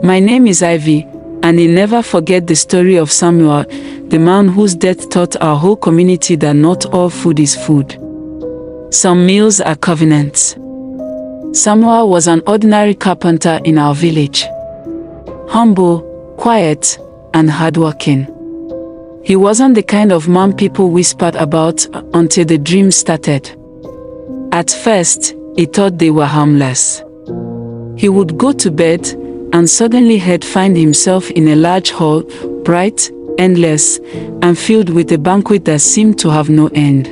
My name is Ivy, and I'll never forget the story of Samuel, the man whose death taught our whole community that not all food is food. Some meals are covenants. Samuel was an ordinary carpenter in our village. Humble, quiet, and hardworking. He wasn't the kind of man people whispered about until the dream started. At first, he thought they were harmless. He would go to bed, and suddenly he'd find himself in a large hall, bright, endless, and filled with a banquet that seemed to have no end.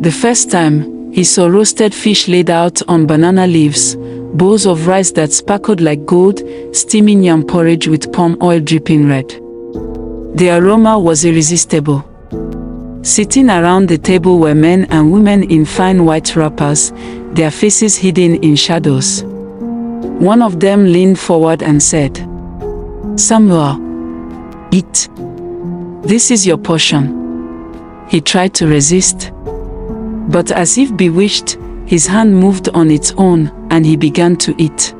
The first time, he saw roasted fish laid out on banana leaves, bowls of rice that sparkled like gold, steaming yam porridge with palm oil dripping red. The aroma was irresistible. Sitting around the table were men and women in fine white wrappers, their faces hidden in shadows. One of them leaned forward and said, "Samuel, eat. This is your portion." He tried to resist, but as if bewitched, his hand moved on its own, and he began to eat.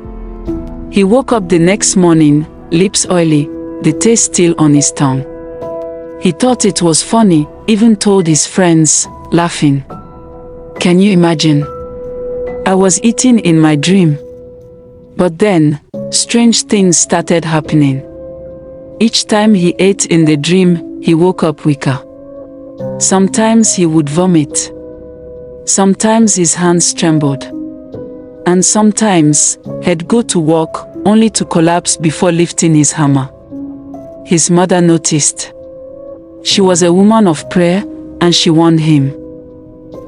He woke up the next morning, lips oily, the taste still on his tongue. He thought it was funny, even told his friends, laughing. "Can you imagine? I was eating in my dream." But then, strange things started happening. Each time he ate in the dream, he woke up weaker. Sometimes he would vomit. Sometimes his hands trembled. And sometimes, he'd go to walk, only to collapse before lifting his hammer. His mother noticed. She was a woman of prayer, and she warned him.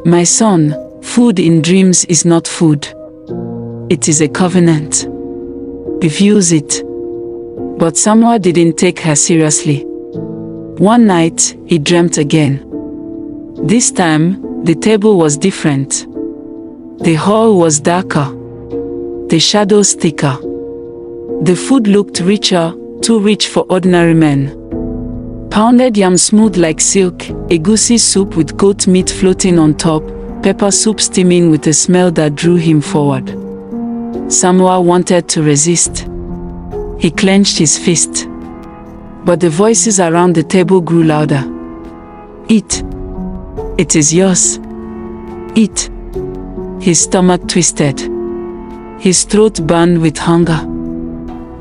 "My son, food in dreams is not food. It is a covenant. Refuse it." But Samuel didn't take her seriously. One night, he dreamt again. This time, the table was different. The hall was darker. The shadows thicker. The food looked richer, too rich for ordinary men. Pounded yam smooth like silk, egusi soup with goat meat floating on top, pepper soup steaming with a smell that drew him forward. Samuel wanted to resist. He clenched his fist. But the voices around the table grew louder. "Eat. It is yours. Eat." His stomach twisted. His throat burned with hunger.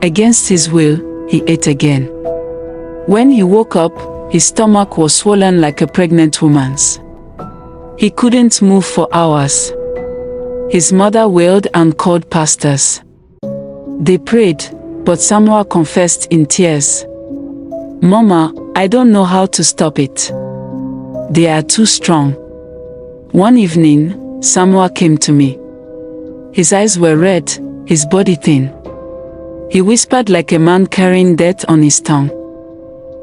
Against his will, he ate again. When he woke up, his stomach was swollen like a pregnant woman's. He couldn't move for hours. His mother wailed and called pastors. They prayed, but Samuel confessed in tears. "Mama, I don't know how to stop it. They are too strong." One evening, Samuel came to me. His eyes were red, his body thin. He whispered like a man carrying death on his tongue.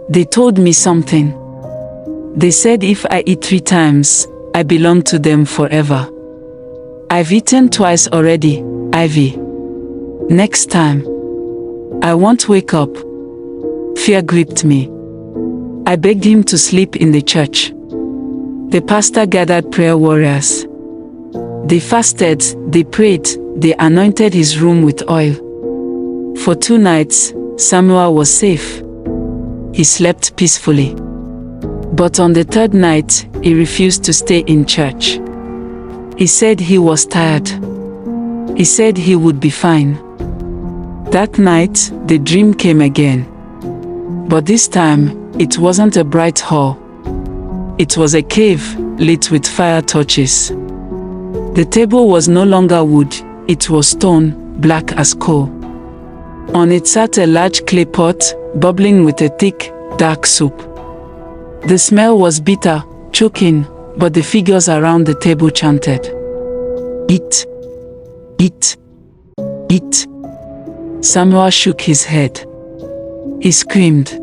"They told me something. They said if I eat 3 times, I belong to them forever. I've eaten twice already, Ivy. Next time, I won't wake up." Fear gripped me. I begged him to sleep in the church. The pastor gathered prayer warriors. They fasted, they prayed, they anointed his room with oil. For 2 nights, Samuel was safe. He slept peacefully. But on the 3rd night, he refused to stay in church. He said he was tired. He said he would be fine. That night, the dream came again. But this time, it wasn't a bright hall. It was a cave, lit with fire torches. The table was no longer wood, it was stone, black as coal. On it sat a large clay pot, bubbling with a thick, dark soup. The smell was bitter, choking, but the figures around the table chanted, "Eat, eat, eat." Samuel shook his head. He screamed,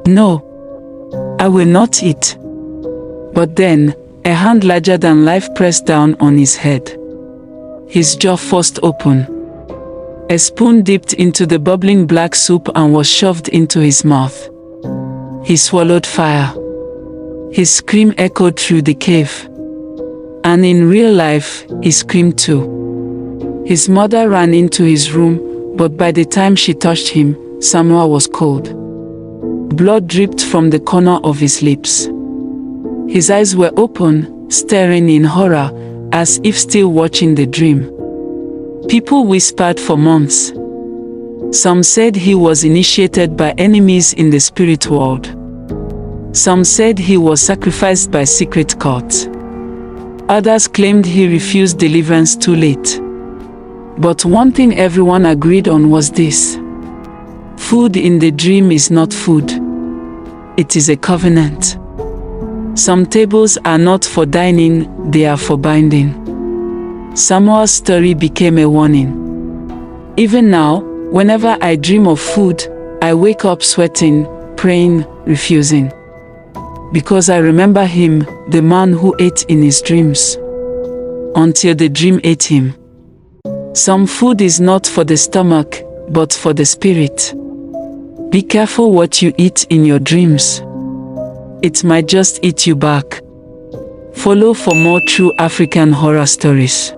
"No, I will not eat." But then, a hand larger than life pressed down on his head. His jaw forced open. A spoon dipped into the bubbling black soup and was shoved into his mouth. He swallowed fire. His scream echoed through the cave. And in real life, he screamed too. His mother ran into his room, But by the time she touched him, Samuel was cold. Blood dripped from the corner of his lips. His eyes were open, staring in horror, as if still watching the dream. People whispered for months. Some said he was initiated by enemies in the spirit world. Some said he was sacrificed by secret cults. Others claimed he refused deliverance too late. But one thing everyone agreed on was this: food in the dream is not food. It is a covenant. Some tables are not for dining, they are for binding. Samuel's story became a warning. Even now, whenever I dream of food, I wake up sweating, praying, refusing. Because I remember him, the man who ate in his dreams. Until the dream ate him. Some food is not for the stomach, but for the spirit. Be careful what you eat in your dreams. It might just eat you back. Follow for more true African horror stories.